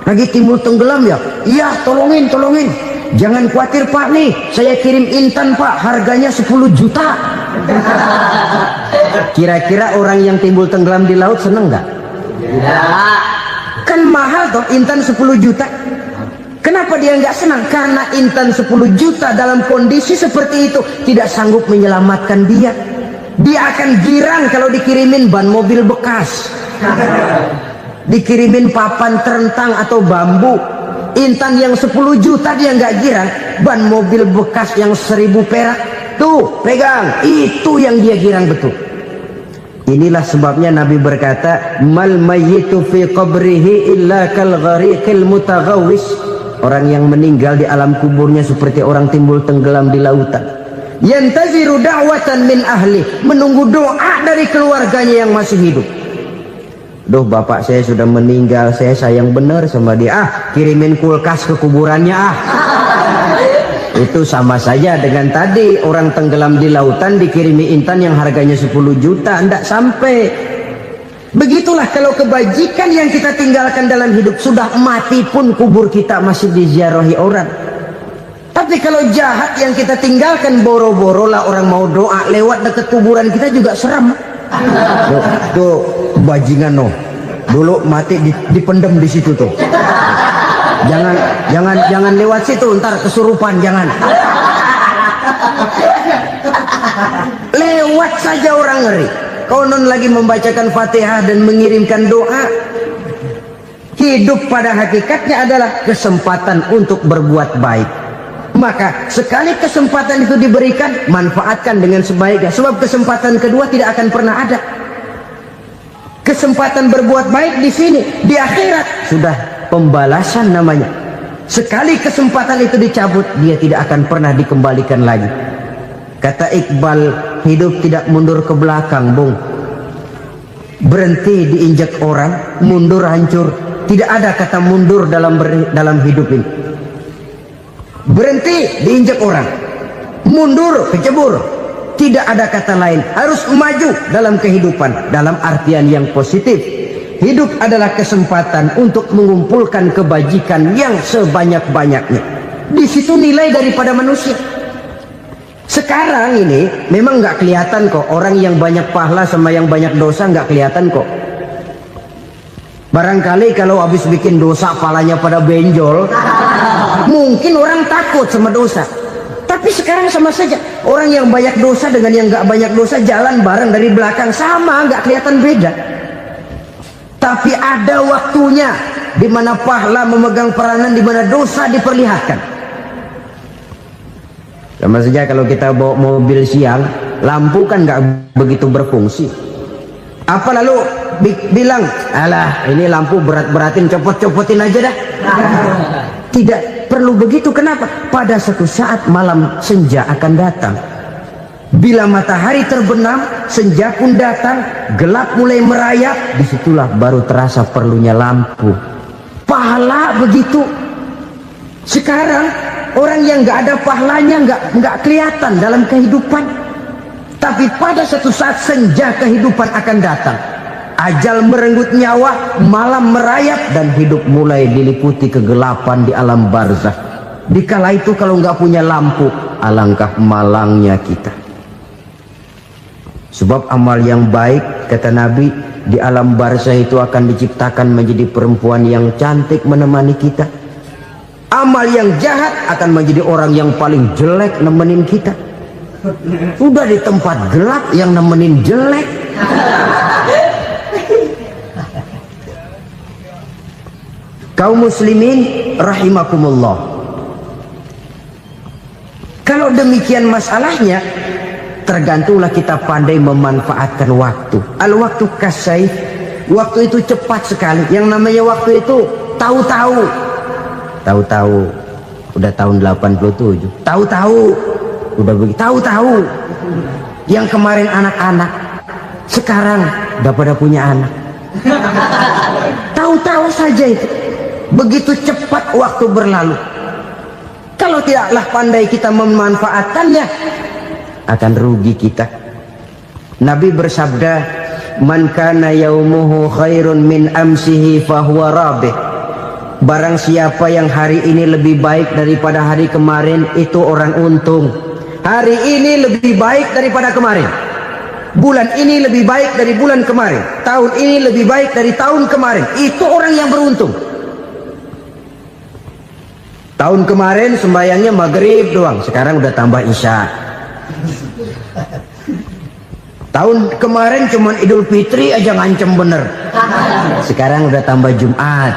lagi timbul tenggelam ya? Iya, tolongin. Jangan khawatir Pak, nih saya kirim intan Pak, harganya 10 juta. Kira-kira orang yang timbul tenggelam di laut seneng nggak? Tidak. Kan mahal toh intan 10 juta. Kenapa dia nggak senang? Karena intan 10 juta dalam kondisi seperti itu tidak sanggup menyelamatkan dia. Dia akan girang kalau dikirimin ban mobil bekas, dikirimin papan terentang atau bambu. Intan yang 10 juta dia nggak girang, ban mobil bekas yang 1000 perak tuh pegang, itu yang dia girang betul. Inilah sebabnya Nabi berkata, mal mayyitu fi qabrihi illa kal ghariqil mutaghawwis. Orang yang meninggal di alam kuburnya seperti orang timbul tenggelam di lautan. Yantaziru da'watan min ahli, menunggu doa dari keluarganya yang masih hidup. Duh, bapak saya sudah meninggal, saya sayang bener sama dia. Kirimin kulkas ke kuburannya Itu sama saja dengan tadi orang tenggelam di lautan dikirimi intan yang harganya 10 juta, ndak sampai. Begitulah kalau kebajikan yang kita tinggalkan dalam hidup, sudah mati pun kubur kita masih diziarahi orang. Tapi kalau jahat yang kita tinggalkan, boro-boro lah orang mau doa lewat dekat kuburan kita juga seram. Tuh bajingan dulu mati dipendem di situ tuh. Jangan lewat situ, ntar kesurupan, jangan. Lewat saja orang ngeri. Konon lagi membacakan Fatihah dan mengirimkan doa. Hidup pada hakikatnya adalah kesempatan untuk berbuat baik. Maka sekali kesempatan itu diberikan, manfaatkan dengan sebaiknya. Sebab kesempatan kedua tidak akan pernah ada. Kesempatan berbuat baik di sini, di akhirat sudah pembalasan namanya. Sekali kesempatan itu dicabut, dia tidak akan pernah dikembalikan lagi. Kata Iqbal, hidup tidak mundur ke belakang, Bung. Berhenti diinjak orang, mundur hancur. Tidak ada kata mundur dalam hidup ini. Berhenti diinjak orang, mundur kecebur. Tidak ada kata lain, harus maju dalam kehidupan dalam artian yang positif. Hidup adalah kesempatan untuk mengumpulkan kebajikan yang sebanyak-banyaknya. Di situ nilai daripada manusia. Sekarang ini memang nggak kelihatan kok, orang yang banyak pahala sama yang banyak dosa nggak kelihatan kok. Barangkali kalau habis bikin dosa palanya pada benjol, mungkin orang takut sama dosa. Tapi sekarang sama saja, orang yang banyak dosa dengan yang nggak banyak dosa jalan bareng dari belakang, sama, nggak kelihatan beda. Tapi ada waktunya di mana pahala memegang peranan, di mana dosa diperlihatkan. Sama saja kalau kita bawa mobil siang, lampu kan nggak begitu berfungsi. Apa lalu bilang, alah ini lampu berat-beratin, copot-copotin aja dah. Tidak perlu begitu. Kenapa? Pada suatu saat malam senja akan datang. Bila matahari terbenam, senja pun datang, gelap mulai merayap, disitulah baru terasa perlunya lampu. Pahala begitu. Sekarang orang yang nggak ada pahalanya nggak kelihatan dalam kehidupan. Tapi pada suatu saat senja kehidupan akan datang. Ajal merenggut nyawa, malam merayap, dan hidup mulai diliputi kegelapan di alam barzakh. Dikala itu kalau nggak punya lampu, alangkah malangnya kita. Sebab amal yang baik, kata Nabi, di alam barzakh itu akan diciptakan menjadi perempuan yang cantik menemani kita. Amal yang jahat akan menjadi orang yang paling jelek nemenin kita. Udah di tempat gelap yang nemenin jelek. Kaum muslimin rahimakumullah. Kalau demikian masalahnya, tergantunglah kita pandai memanfaatkan waktu. Al-waktu kasayf, waktu itu cepat sekali. Yang namanya waktu itu tahu-tahu. Tahu-tahu udah tahun 87. Tahu-tahu udah begitu. Tahu-tahu yang kemarin anak-anak, sekarang udah pada punya anak. Tahu-tahu saja itu. Begitu cepat waktu berlalu. Kalau tidaklah pandai kita memanfaatkannya, akan rugi kita. Nabi bersabda, man kana yaumuhu khairun min amsihi fahuwa rabih. Barang siapa yang hari ini lebih baik daripada hari kemarin, itu orang untung. Hari ini lebih baik daripada kemarin, bulan ini lebih baik dari bulan kemarin, tahun ini lebih baik dari tahun kemarin, itu orang yang beruntung. Tahun kemarin sembahyangnya maghrib doang, sekarang udah tambah isya. Tahun kemarin cuman Idul Fitri aja ngancem bener, sekarang udah tambah Jumat,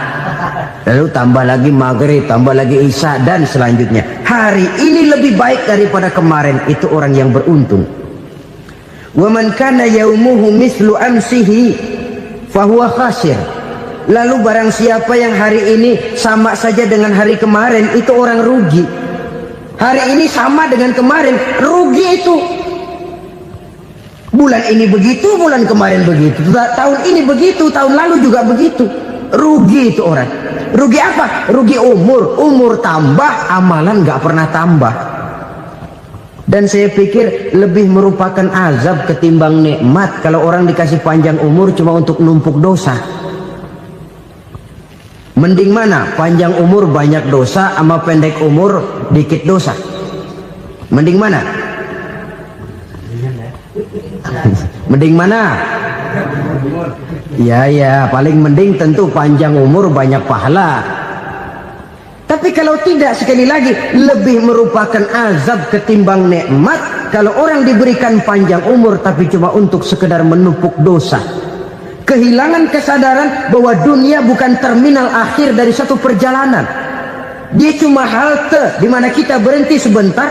lalu tambah lagi maghrib, tambah lagi isya, dan selanjutnya. Hari ini lebih baik daripada kemarin, itu orang yang beruntung. Wa man kana yaumuhu mislu amsihi fahuwa khasir. Lalu barang siapa yang hari ini sama saja dengan hari kemarin, itu orang rugi. Hari ini sama dengan kemarin, rugi itu. Bulan ini begitu, bulan kemarin begitu, tahun ini begitu, tahun lalu juga begitu. Rugi itu orang. Rugi apa? Rugi umur. Umur tambah, amalan gak pernah tambah. Dan saya pikir lebih merupakan azab ketimbang nikmat kalau orang dikasih panjang umur cuma untuk numpuk dosa. Mending mana? Panjang umur banyak dosa sama pendek umur dikit dosa? Mending mana? Mending mana? Ya, paling mending tentu panjang umur banyak pahala. Tapi kalau tidak, sekali lagi, lebih merupakan azab ketimbang nikmat kalau orang diberikan panjang umur tapi cuma untuk sekedar menumpuk dosa. Kehilangan kesadaran bahwa dunia bukan terminal akhir dari satu perjalanan. Dia cuma halte di mana kita berhenti sebentar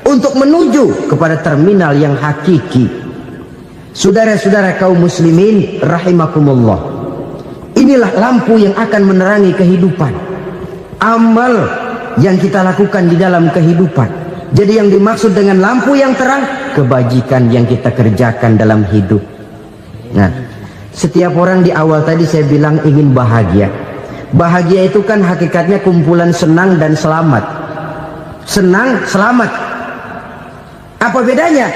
untuk menuju kepada terminal yang hakiki. Saudara-saudara kaum muslimin rahimakumullah, inilah lampu yang akan menerangi kehidupan, amal yang kita lakukan di dalam kehidupan. Jadi yang dimaksud dengan lampu yang terang, kebajikan yang kita kerjakan dalam hidup. Nah, setiap orang di awal tadi saya bilang ingin bahagia. Bahagia itu kan hakikatnya kumpulan senang dan selamat. Senang, selamat. Apa bedanya?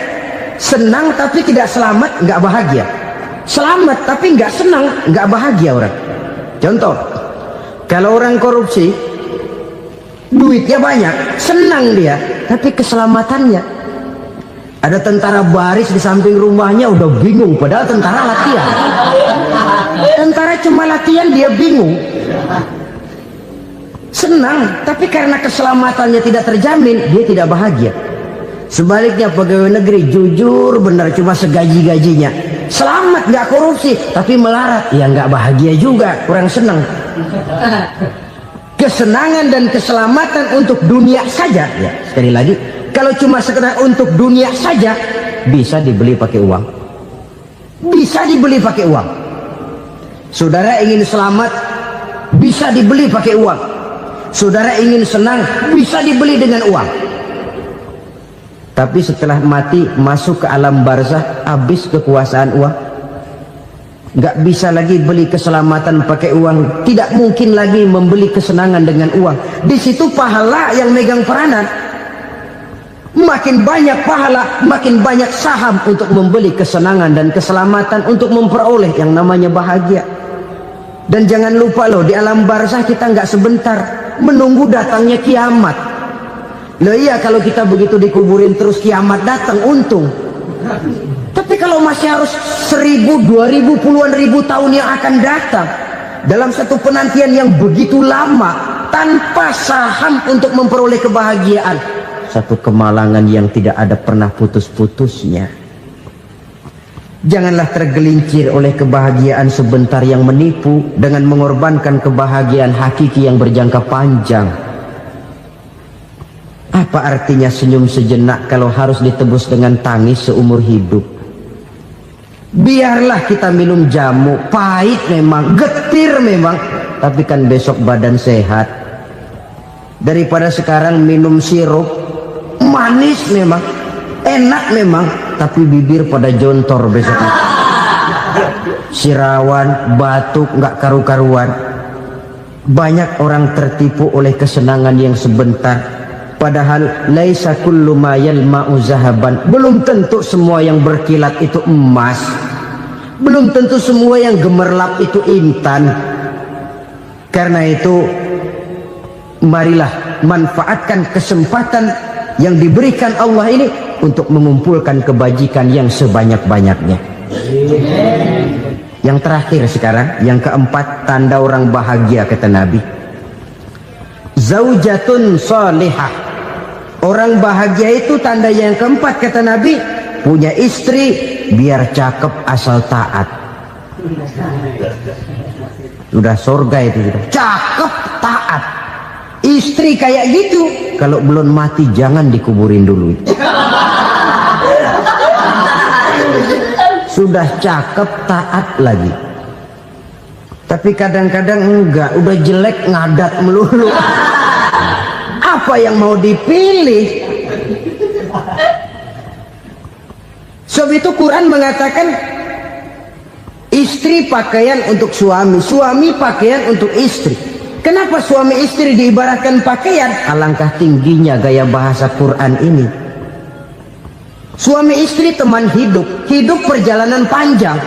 Senang tapi tidak selamat, nggak bahagia. Selamat tapi nggak senang, nggak bahagia orang. Contoh, kalau orang korupsi, duitnya banyak, senang dia, tapi keselamatannya. Ada tentara baris di samping rumahnya udah bingung, padahal tentara latihan. Tentara cuma latihan, dia bingung. Senang, tapi karena keselamatannya tidak terjamin, dia tidak bahagia. Sebaliknya pegawai negeri jujur benar, cuma segaji-gajinya, selamat nggak korupsi tapi melarat, ya nggak bahagia juga, kurang senang. Kesenangan dan keselamatan untuk dunia saja, ya sekali lagi, kalau cuma sekedar untuk dunia saja, bisa dibeli pakai uang, bisa dibeli pakai uang. Saudara ingin selamat, bisa dibeli pakai uang. Saudara ingin senang, bisa dibeli dengan uang. Tapi setelah mati, masuk ke alam barzah, habis kekuasaan uang. Nggak bisa lagi beli keselamatan pakai uang. Tidak mungkin lagi membeli kesenangan dengan uang. Di situ pahala yang megang peranan. Makin banyak pahala, makin banyak saham untuk membeli kesenangan dan keselamatan, untuk memperoleh yang namanya bahagia. Dan jangan lupa loh, di alam barzah kita nggak sebentar, menunggu datangnya kiamat. Loh iya, kalau kita begitu dikuburin terus kiamat datang, untung. Tapi kalau masih harus 1000, 2000, puluhan ribu tahun yang akan datang, dalam satu penantian yang begitu lama, tanpa saham untuk memperoleh kebahagiaan, satu kemalangan yang tidak ada pernah putus-putusnya. Janganlah tergelincir oleh kebahagiaan sebentar yang menipu dengan mengorbankan kebahagiaan hakiki yang berjangka panjang. Apa artinya senyum sejenak kalau harus ditebus dengan tangis seumur hidup? Biarlah kita minum jamu, pahit memang, getir memang, tapi kan besok badan sehat. Daripada sekarang minum sirup, manis memang, enak memang, tapi bibir pada jontor besoknya. Sirawan, batuk, nggak karu-karuan. Banyak orang tertipu oleh kesenangan yang sebentar, padahal laisa kullu ma yalma'u zahaban. Belum tentu semua yang berkilat itu emas, belum tentu semua yang gemerlap itu intan. Karena itu marilah manfaatkan kesempatan yang diberikan Allah ini untuk mengumpulkan kebajikan yang sebanyak-banyaknya. Yang terakhir sekarang, yang keempat, tanda orang bahagia kata Nabi. Zaujatun salihah. Orang bahagia itu tanda yang keempat kata Nabi, punya istri biar cakep asal taat. Sudah surga itu sudah. Cakep taat. Istri kayak gitu, kalau belum mati jangan dikuburin dulu. Sudah cakep taat lagi, tapi kadang-kadang enggak, udah jelek ngadat melulu. Apa yang mau dipilih? Sebab itu Quran mengatakan istri pakaian untuk suami, suami pakaian untuk istri. Kenapa suami istri diibaratkan pakaian? Alangkah tingginya gaya bahasa Quran ini. Suami istri teman hidup, hidup perjalanan panjang.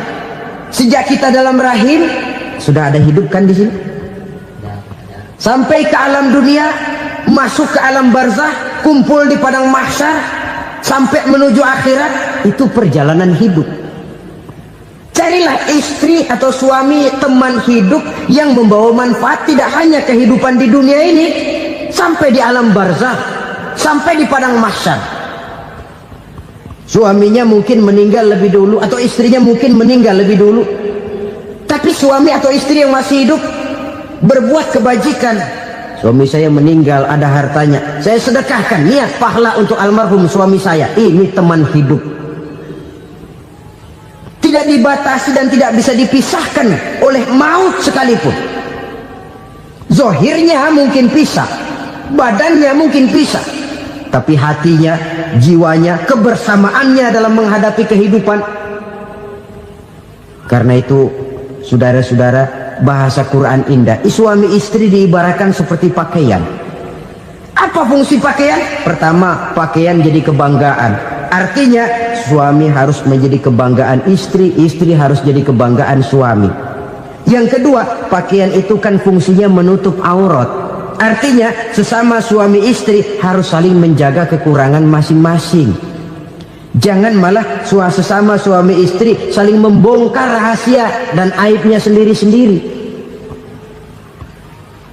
Sejak kita dalam rahim sudah ada hidup kan di sini. Sampai ke alam dunia, masuk ke alam barzah, kumpul di padang mahsyar, sampai menuju akhirat, itu perjalanan hidup. Carilah istri atau suami teman hidup yang membawa manfaat tidak hanya kehidupan di dunia ini, sampai di alam barzah, sampai di padang mahsyar. Suaminya mungkin meninggal lebih dulu, atau istrinya mungkin meninggal lebih dulu, tapi suami atau istri yang masih hidup berbuat kebajikan. Suami saya meninggal, ada hartanya, saya sedekahkan, niat pahala untuk almarhum suami saya. Ini teman hidup, tidak dibatasi dan tidak bisa dipisahkan oleh maut sekalipun. Zohirnya mungkin pisah, badannya mungkin pisah, tapi hatinya, jiwanya, kebersamaannya dalam menghadapi kehidupan. Karena itu saudara-saudara, bahasa Quran indah. Suami istri diibaratkan seperti pakaian. Apa fungsi pakaian? Pertama, pakaian jadi kebanggaan. Artinya suami harus menjadi kebanggaan istri, istri harus jadi kebanggaan suami. Yang kedua, pakaian itu kan fungsinya menutup aurat. Artinya sesama suami istri harus saling menjaga kekurangan masing-masing. Jangan malah sesama suami istri saling membongkar rahasia dan aibnya sendiri-sendiri.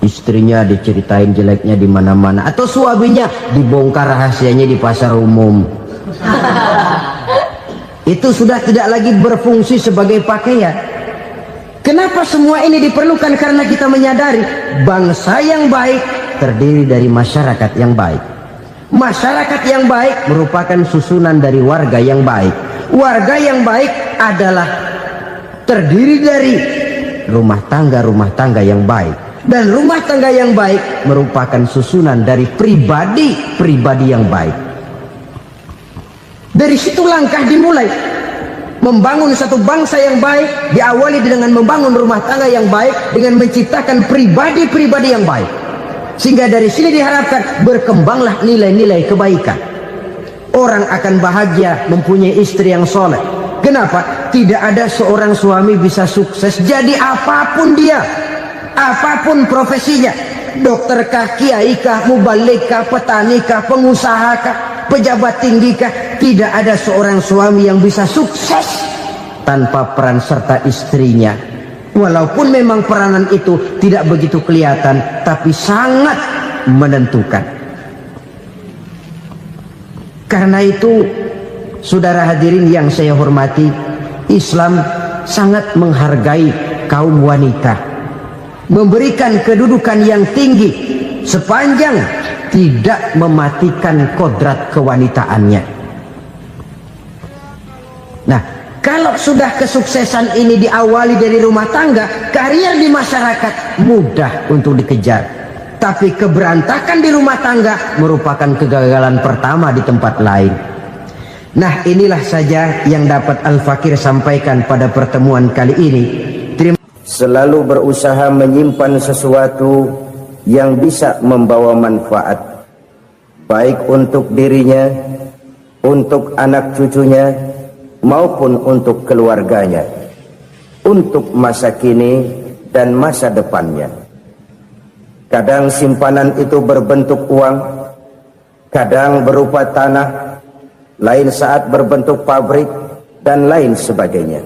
Istrinya diceritain jeleknya di mana-mana, atau suaminya dibongkar rahasianya di pasar umum. Itu sudah tidak lagi berfungsi sebagai pakaian. Kenapa semua ini diperlukan? Karena kita menyadari bangsa yang baik terdiri dari masyarakat yang baik. Masyarakat yang baik merupakan susunan dari warga yang baik. Warga yang baik adalah terdiri dari rumah tangga yang baik. Dan rumah tangga yang baik merupakan susunan dari pribadi yang baik. Dari situ langkah dimulai. Membangun satu bangsa yang baik diawali dengan membangun rumah tangga yang baik, dengan menciptakan pribadi-pribadi yang baik. Sehingga dari sini diharapkan berkembanglah nilai-nilai kebaikan. Orang akan bahagia mempunyai istri yang soleh. Kenapa? Tidak ada seorang suami bisa sukses jadi apapun dia, apapun profesinya. Dokterkah, kiaikah, mubalikah, petanikah, pengusahakah, pejabat tinggikah, tidak ada seorang suami yang bisa sukses tanpa peran serta istrinya. Walaupun memang peranan itu tidak begitu kelihatan, tapi sangat menentukan. Karena itu, saudara hadirin yang saya hormati, Islam sangat menghargai kaum wanita, memberikan kedudukan yang tinggi sepanjang tidak mematikan kodrat kewanitaannya. Nah, kalau sudah kesuksesan ini diawali dari rumah tangga, karier di masyarakat mudah untuk dikejar. Tapi keberantakan di rumah tangga merupakan kegagalan pertama di tempat lain. Nah, inilah saja yang dapat Al-Fakir sampaikan pada pertemuan kali ini. selalu berusaha menyimpan sesuatu yang bisa membawa manfaat, baik untuk dirinya, untuk anak cucunya, maupun untuk keluarganya, untuk masa kini dan masa depannya. Kadang simpanan itu berbentuk uang, kadang berupa tanah, lain saat berbentuk pabrik, dan lain sebagainya.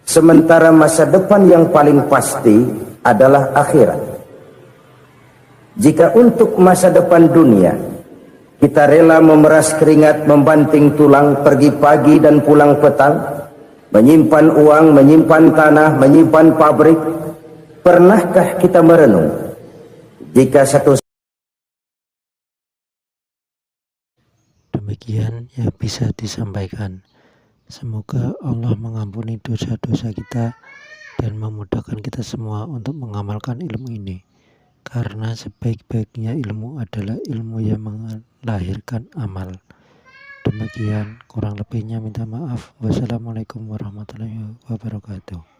Sementara masa depan yang paling pasti adalah akhirat. Jika untuk masa depan dunia kita rela memeras keringat, membanting tulang, pergi pagi dan pulang petang, menyimpan uang, menyimpan tanah, menyimpan pabrik, pernahkah kita merenung jika satu demikian yang bisa disampaikan. Semoga Allah mengampuni dosa-dosa kita dan memudahkan kita semua untuk mengamalkan ilmu ini, karena sebaik-baiknya ilmu adalah ilmu yang melahirkan amal. Demikian, kurang lebihnya minta maaf. Wassalamualaikum warahmatullahi wabarakatuh.